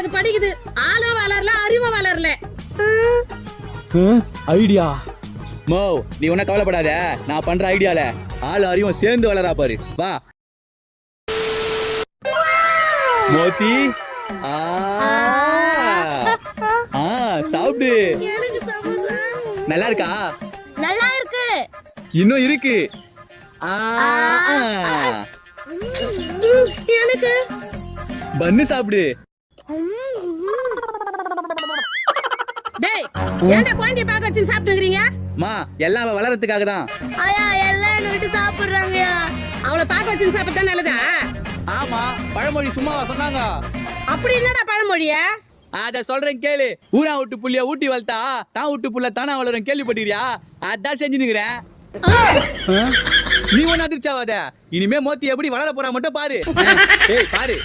அது படிக்குது. ஆளும் வளரல, அறிவும் வளரல. ஐடியா மோ, நீ ஒன்னும் கவலைப்படாத. நான் பண்ற ஐடியால ஆளு அறிவும் சேர்ந்து வளரா பாரு. வா மோத்தி. சாப்பிடு. நல்லா இருக்கா? நல்லா இருக்கு. இன்னும் இருக்கு. எனக்கு பன்னு சாப்பிடு. டேய், ஏன்டா குழந்தைய பாக்க வச்சு சாப்பிட்டுக்கிறீங்க? மா, எல்லாம் வளரத்துக்காக தான். ஐயா எல்லாம் விட்டு சாப்பிடுறாங்கயா. அவளை பாக்க வச்சு சாப்பிட்டா நல்லதா? ஆமா, பழமொழி சும்மாவா சொன்னாங்க? அப்படி என்னடா பழமொழிய? அத சொல்றேன் கேளு. ஊரா விட்டு புள்ளிய ஊட்டி வளர்த்தா தான் விட்டு புள்ள தானா வளரும். கேள்விப்பட்டிருக்கியா? அதான் செஞ்சு நிக்கிறேன். நீ ஒன்னு அதிர்ச்சாவாத. இனிமே மோத்தி எப்படி வளர போறா மட்டும் பாரு. ஏய் பாரு.